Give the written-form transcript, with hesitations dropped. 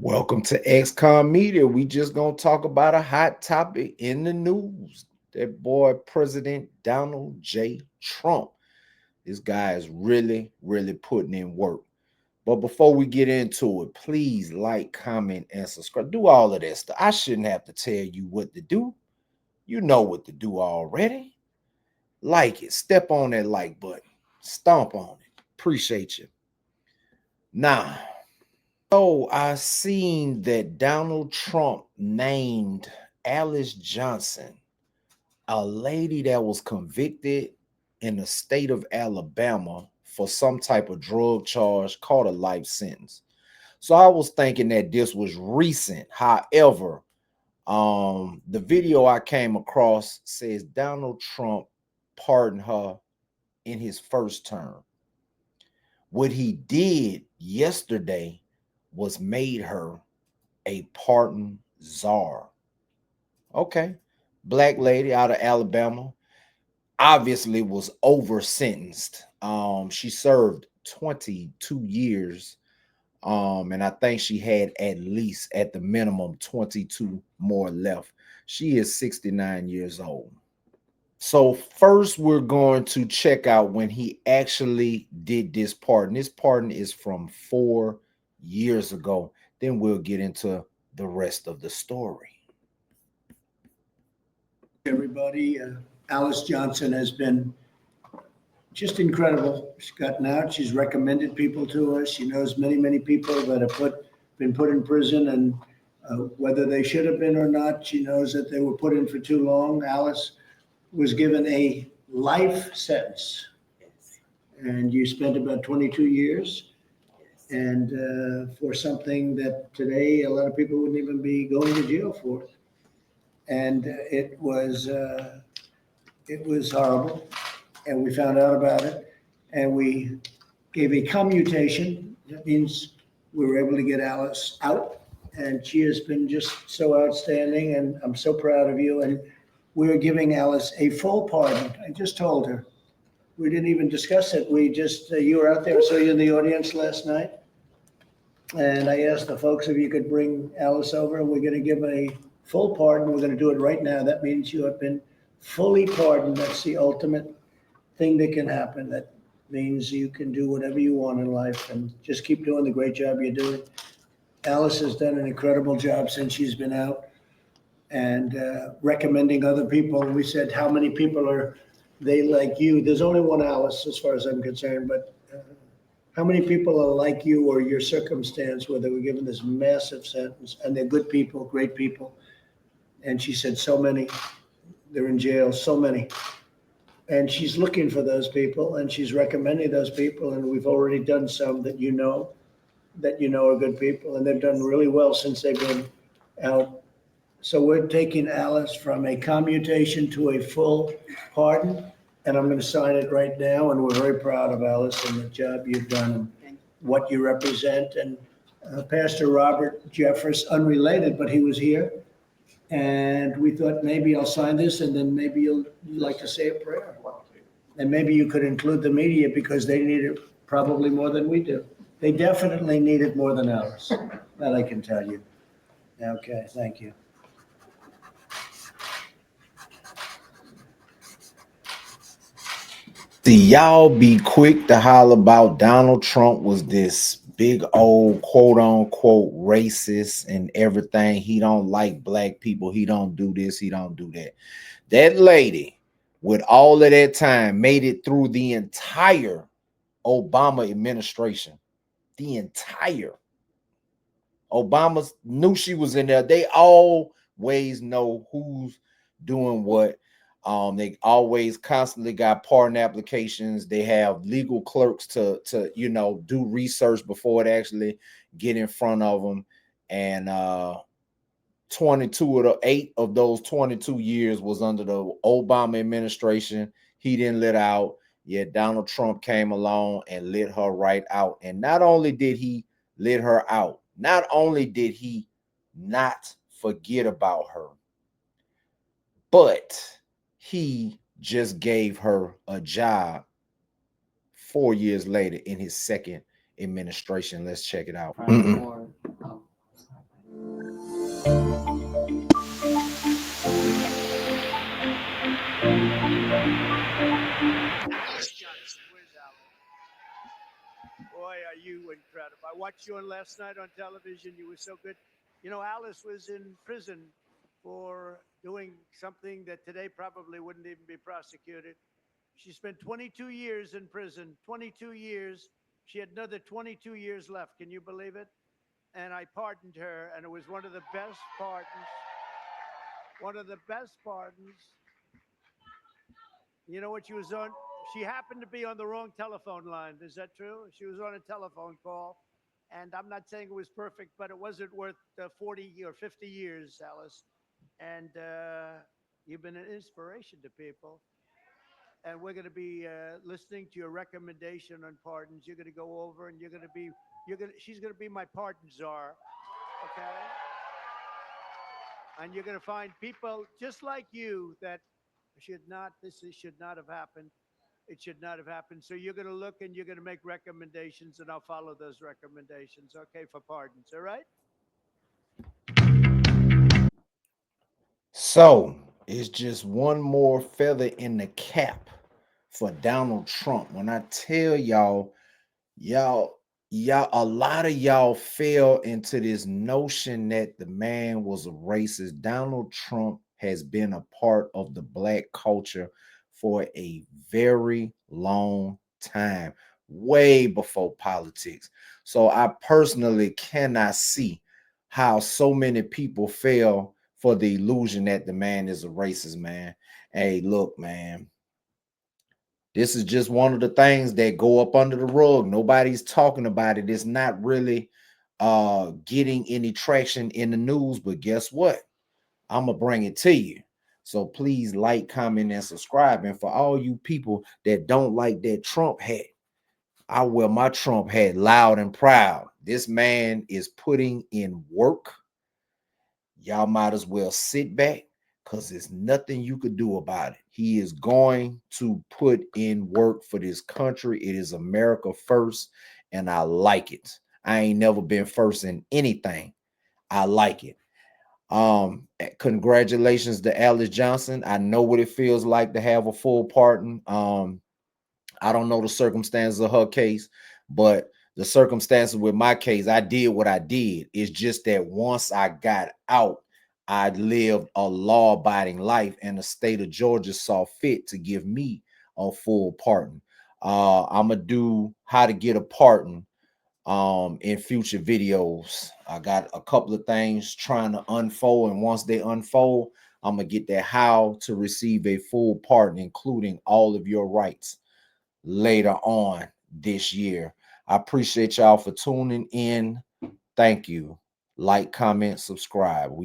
Welcome to XconMedia. We just gonna talk about a hot topic in the news. That boy, President Donald J. Trump. This guy is really putting in work. But before we get into it, please like, comment, and subscribe. Do all of that stuff. I shouldn't have to tell you what to do. You know what to do already. Like it. Step on that like button. Stomp on it. Appreciate you. Now, so I seen that Donald Trump named Alice Johnson, a lady that was convicted in the state of Alabama for some type of drug charge, called a life sentence. So I was thinking that this was recent. However, the video I came across says Donald Trump pardoned her in his first term. What he did yesterday was made her a pardon czar. Okay. Black lady out of Alabama, obviously was over sentenced. She served 22 years. And I think she had at least at the minimum 22 more left. She is 69 years old. So first we're going to check out when he actually did this pardon. This pardon is from 4 years ago. Then we'll get into the rest of the story. Everybody, Alice Johnson has been just incredible. She's gotten out. She's recommended people to us. She knows many people that have been put in prison, and whether they should have been or not, she knows that they were put in for too long. Alice was given a life sentence, and you spent about 22 years, and for something that today a lot of people wouldn't even be going to jail for. And it was horrible, and we found out about it, and we gave a commutation. That means we were able to get Alice out, and she has been just so outstanding, and I'm so proud of you. And we're giving Alice a full pardon. I just told her. We didn't even discuss it. We just, you were out there, so you in the audience last night, and I asked the folks if you could bring Alice over. We're going to give a full pardon. We're going to do it right now. That means you have been fully pardoned. That's the ultimate thing that can happen. That means you can do whatever you want in life, and just keep doing the great job you're doing. Alice has done an incredible job since she's been out, and recommending other people. We said, how many people are they like you? There's only one Alice as far as I'm concerned, but how many people are like you or your circumstance where they were given this massive sentence, and they're good people, great people? And she said, so many. They're in jail, so many. And she's looking for those people, and she's recommending those people. And we've already done some that you know are good people, and they've done really well since they've been out. So we're taking Alice from a commutation to a full pardon, and I'm going to sign it right now. And we're very proud of Alice and the job you've done and what you represent. And Pastor Robert Jeffress, unrelated, but he was here. And we thought maybe I'll sign this, and then maybe you'd like to say a prayer. And maybe you could include the media, because they need it probably more than we do. They definitely need it more than ours. That I can tell you. Okay, thank you. See, y'all be quick to holler about Donald Trump was this big old quote unquote racist and everything. He don't like black people. He don't do this. He don't do that. That lady, with all of that time, made it through the entire Obama administration. The entire. Obama knew she was in there. They always know who's doing what. They always constantly got pardon applications. They have legal clerks to do research before it actually get in front of them. And 8 of those 22 years was under the Obama administration. He didn't let out. Yet Donald Trump came along and let her right out. And not only did he let her out, not only did he not forget about her, but he just gave her a job 4 years later in his second administration. Let's check it out. Where's Alice? Boy, are you incredible. I watched you on last night on television. You were so good. You know, Alice was in prison for doing something that today probably wouldn't even be prosecuted. She spent 22 years in prison, 22 years. She had another 22 years left. Can you believe it? And I pardoned her, and it was one of the best pardons. One of the best pardons. You know what she was on? She happened to be on the wrong telephone line. Is that true? She was on a telephone call. And I'm not saying it was perfect, but it wasn't worth 40 or 50 years, Alice. And you've been an inspiration to people. And we're going to be listening to your recommendation on pardons. You're going to go over and she's going to be my pardon czar. Okay. And you're going to find people just like you that should not have happened. It should not have happened. So you're going to look and you're going to make recommendations, and I'll follow those recommendations. Okay, for pardons. All right. So it's just one more feather in the cap for Donald Trump. When I tell y'all, a lot of y'all fell into this notion that the man was a racist. Donald Trump has been a part of the black culture for a very long time, way before politics. So I personally cannot see how so many people fell for the illusion that the man is a racist, man. Hey, look, man, this is just one of the things that go up under the rug. Nobody's talking about it. It's not really getting any traction in the news, but guess what? I'm gonna bring it to you. So please like, comment, and subscribe. And for all you people that don't like that Trump hat, I wear my Trump hat loud and proud. This man is putting in work. Y'all might as well sit back because there's nothing you could do about it. He is going to put in work for this country. It is America first, and I like it. I ain't never been first in anything. I like it. Congratulations to Alice Johnson. I know what it feels like to have a full pardon. I don't know the circumstances of her case, but the circumstances with my case, I did what I did. It's just that once I got out, I lived a law-abiding life, and the state of Georgia saw fit to give me a full pardon. I'm gonna do how to get a pardon in future videos. I got a couple of things trying to unfold, and once they unfold, I'm gonna get that how to receive a full pardon, including all of your rights later on this year. I appreciate y'all for tuning in. Thank you. Like, comment, subscribe.